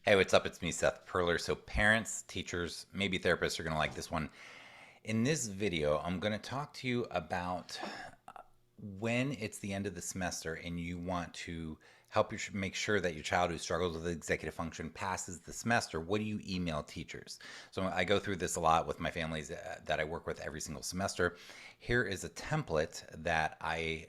Hey, what's up? It's me, Seth Perler. So parents, teachers, maybe therapists are going to like this one. In this video, I'm going to talk to you about when it's the end of the semester and you want to help make sure that your child who struggles with executive function passes the semester. What do you email teachers? So I go through this a lot with my families that I work with every single semester. Here is a template that I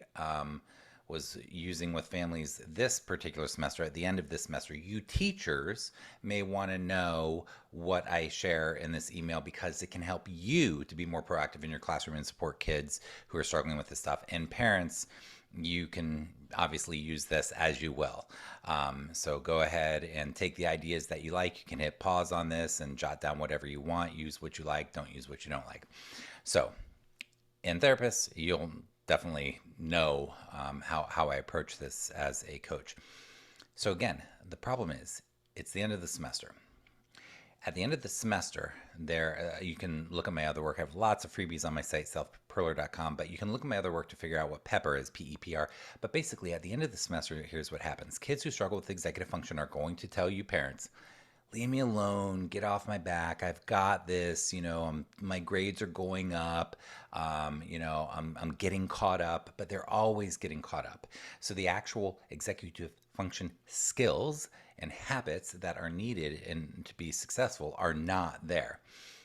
was using with families this particular semester. At the end of this semester, you teachers may want to know what I share in this email because it can help you to be more proactive in your classroom and support kids who are struggling with this stuff. And parents, you can obviously use this as you will. So go ahead and take the ideas that you like. You can hit pause on this and jot down whatever you want. Use what you like. Don't use what you don't like. So in therapists, you'll definitely know how I approach this as a coach. So again, the problem is it's the end of the semester. At the end of the semester, you can look at my other work. I have lots of freebies on my site, selfperler.com, but you can look at my other work to figure out what PEPR is, PEPR. But basically, at the end of the semester, here's what happens. Kids who struggle with executive function are going to tell you parents, leave me alone, get off my back, I've got this, my grades are going up, I'm getting caught up, but they're always getting caught up. So the actual executive function skills and habits that are needed and to be successful are not there.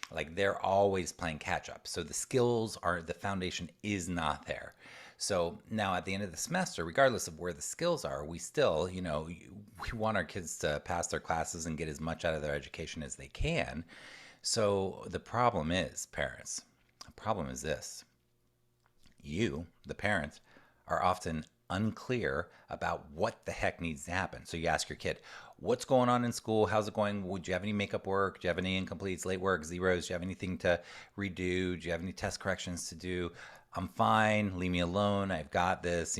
Like they're always playing catch up. So the foundation is not there. So now at the end of the semester, regardless of where the skills are, we still, we want our kids to pass their classes and get as much out of their education as they can. So the problem is, parents, the problem is this. You, the parent, are often unclear about what the heck needs to happen. So you ask your kid, what's going on in school? How's it going? Would you have any makeup work? Do you have any incompletes, late work, zeros? Do you have anything to redo? Do you have any test corrections to do? I'm fine. Leave me alone. I've got this,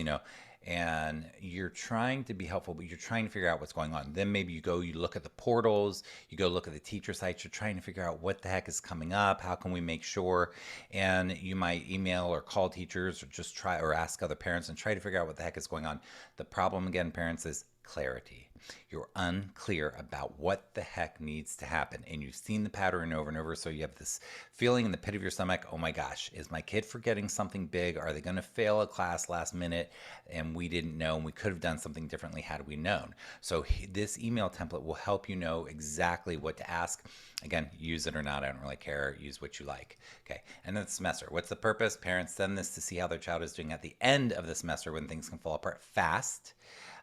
and you're trying to be helpful, but you're trying to figure out what's going on. Then maybe you look at the portals, you go look at the teacher sites, you're trying to figure out what the heck is coming up, how can we make sure, and you might email or call teachers or just try or ask other parents and try to figure out what the heck is going on. The problem again, parents, is clarity. You're unclear about what the heck needs to happen, and you've seen the pattern over and over, so you have this feeling in the pit of your stomach, oh my gosh, is my kid forgetting something big? Are they going to fail a class last minute and we didn't know, and we could have done something differently had we known? So this email template will help you know exactly what to ask. Again, use it or not, I don't really care. Use what you like. Okay, and then the semester. What's the purpose? Parents send this to see how their child is doing at the end of the semester when things can fall apart fast.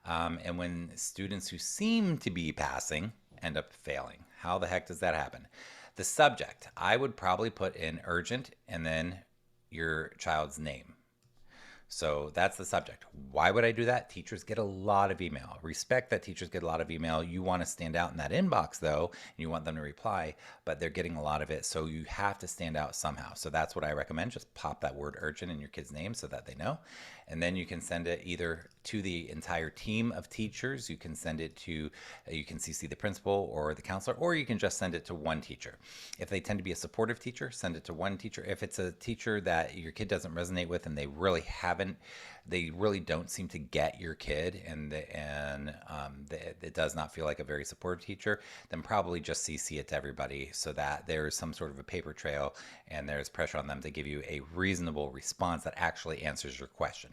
And when students who seem to be passing end up failing. How the heck does that happen? The subject, I would probably put in urgent and then your child's name. So that's the subject. Why would I do that? Teachers get a lot of email. Respect that teachers get a lot of email. You want to stand out in that inbox though, and you want them to reply, but they're getting a lot of it. So you have to stand out somehow. So that's what I recommend. Just pop that word urgent in your kid's name so that they know. And then you can send it either to the entire team of teachers. You can send it to, you can CC the principal or the counselor, or you can just send it to one teacher. If they tend to be a supportive teacher, send it to one teacher. If it's a teacher that your kid doesn't resonate with and they really don't seem to get your kid, and it does not feel like a very supportive teacher, then probably just CC it to everybody so that there's some sort of a paper trail and there's pressure on them to give you a reasonable response that actually answers your question.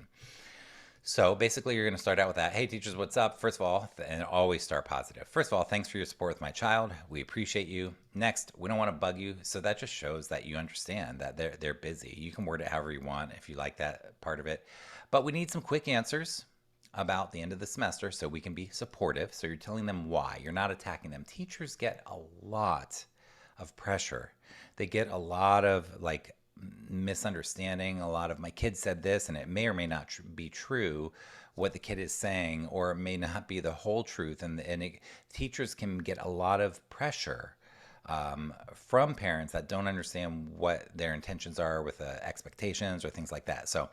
So basically, you're going to start out with that. Hey, teachers, what's up? First of all, and always start positive. First of all, thanks for your support with my child. We appreciate you. Next, we don't want to bug you. So that just shows that you understand that they're busy. You can word it however you want if you like that part of it. But we need some quick answers about the end of the semester so we can be supportive. So you're telling them why. You're not attacking them. Teachers get a lot of pressure. They get a lot of misunderstanding, a lot of my kid said this, and it may or may not be true what the kid is saying, or it may not be the whole truth, and teachers can get a lot of pressure from parents that don't understand what their intentions are with expectations or things like that. So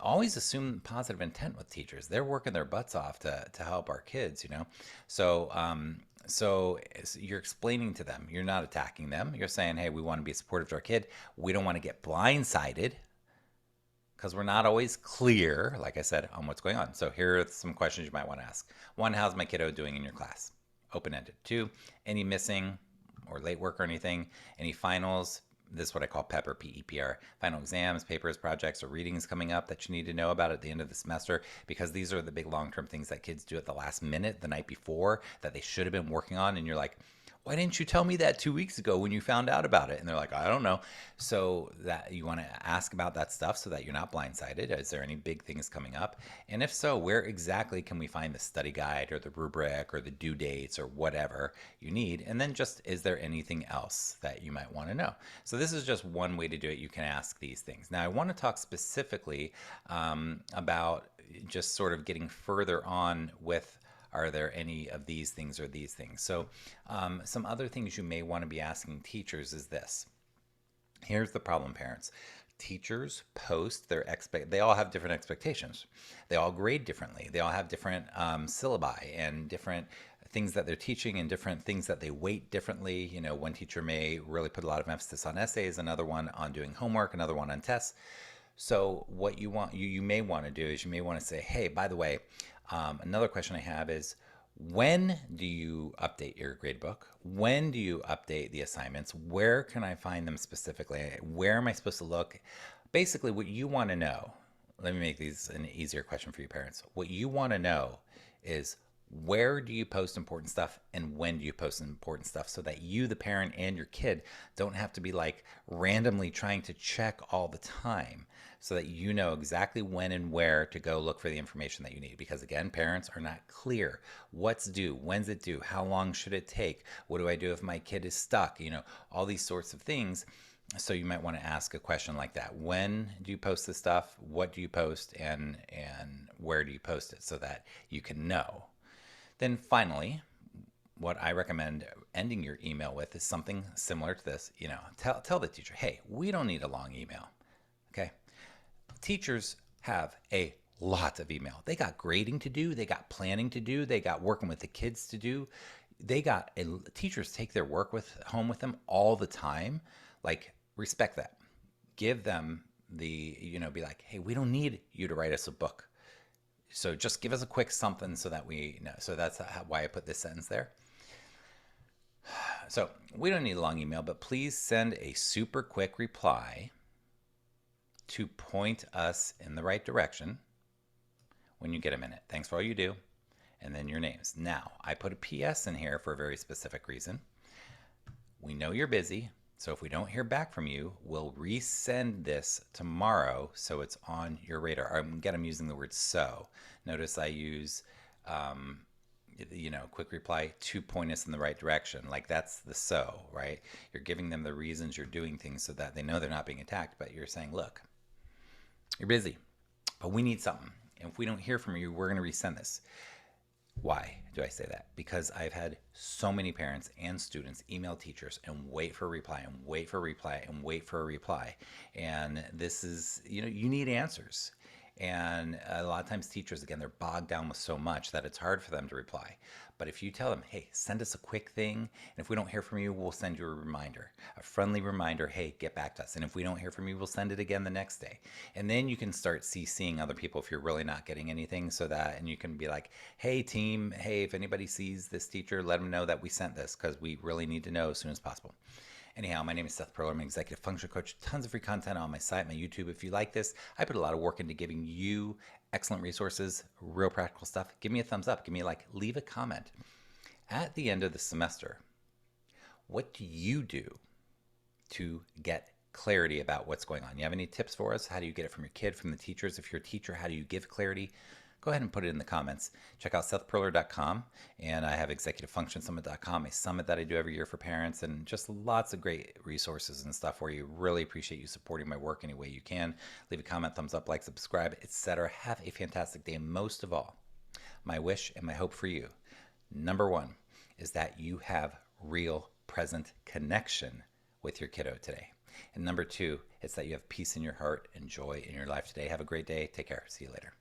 always assume positive intent with teachers. They're working their butts off to help our kids, So you're explaining to them, you're not attacking them. You're saying, hey, we want to be supportive to our kid. We don't want to get blindsided because we're not always clear, like I said, on what's going on. So here are some questions you might want to ask. One, how's my kiddo doing in your class? open-ended. 2, any missing or late work or anything, any finals. This is what I call PEPR, P-E-P-R, final exams, papers, projects, or readings coming up that you need to know about at the end of the semester, because these are the big long-term things that kids do at the last minute, the night before, that they should have been working on. And you're like, why didn't you tell me that 2 weeks ago when you found out about it? And they're like, I don't know. So that you want to ask about that stuff so that you're not blindsided. Is there any big things coming up? And if so, where exactly can we find the study guide or the rubric or the due dates or whatever you need? And then just, is there anything else that you might want to know? So this is just one way to do it. You can ask these things. Now I want to talk specifically about just sort of getting further on with, are there any of these things or these things? So some other things you may want to be asking teachers is this. Here's the problem, parents. Teachers post their they all have different expectations. They all grade differently. They all have different syllabi and different things that they're teaching and different things that they weight differently. You know, one teacher may really put a lot of emphasis on essays, another one on doing homework, another one on tests. So what you may want to do is you may want to say, hey, by the way, another question I have is, when do you update your gradebook? When do you update the assignments? Where can I find them specifically? Where am I supposed to look? Basically, what you want to know, let me make these an easier question for you parents. What you want to know is, where do you post important stuff and when do you post important stuff, so that you, the parent, and your kid don't have to be like randomly trying to check all the time, so that you know exactly when and where to go look for the information that you need. Because again, parents are not clear. What's due? When's it due? How long should it take? What do I do if my kid is stuck? You know, all these sorts of things. So you might want to ask a question like that. When do you post this stuff? What do you post? And where do you post it, so that you can know? Then finally, what I recommend ending your email with is something similar to this. You know, tell the teacher, hey, we don't need a long email. Okay. Teachers have a lot of email. They got grading to do. They got planning to do. They got working with the kids to do. Teachers take their work home with them all the time. Like, respect that. Give them be like, hey, we don't need you to write us a book. So just give us a quick something so that we know. So that's why I put this sentence there. So we don't need a long email, but please send a super quick reply to point us in the right direction when you get a minute. Thanks for all you do. And then your names. Now, I put a PS in here for a very specific reason. We know you're busy. So if we don't hear back from you, we'll resend this tomorrow so it's on your radar. Again, I'm using the word so. Notice I use, quick reply to point us in the right direction. Like, that's the so, right? You're giving them the reasons you're doing things so that they know they're not being attacked, but you're saying, look, you're busy, but we need something. And if we don't hear from you, we're going to resend this. Why do I say that? Because I've had so many parents and students email teachers and wait for a reply and wait for a reply and wait for a reply. And this is, you need answers. And a lot of times teachers, again, they're bogged down with so much that it's hard for them to reply. But if you tell them, hey, send us a quick thing, and if we don't hear from you, we'll send you a reminder, a friendly reminder, hey, get back to us. And if we don't hear from you, we'll send it again the next day. And then you can start CCing other people if you're really not getting anything, and you can be like, hey, team, hey, if anybody sees this teacher, let them know that we sent this, because we really need to know as soon as possible. Anyhow, my name is Seth Perler. I'm an executive function coach. Tons of free content on my site, my YouTube. If you like this, I put a lot of work into giving you excellent resources, real practical stuff. Give me a thumbs up. Leave a comment. At the end of the semester, what do you do to get clarity about what's going on? You have any tips for us? How do you get it from your kid, from the teachers? If you're a teacher, how do you give clarity? Go ahead and put it in the comments. Check out sethperler.com, and I have executivefunctionsummit.com, a summit that I do every year for parents, and just lots of great resources and stuff for you. Really appreciate you supporting my work any way you can. Leave a comment, thumbs up, like, subscribe, etc. Have a fantastic day. And most of all, my wish and my hope for you, number one, is that you have real present connection with your kiddo today. And number two, it's that you have peace in your heart and joy in your life today. Have a great day. Take care. See you later.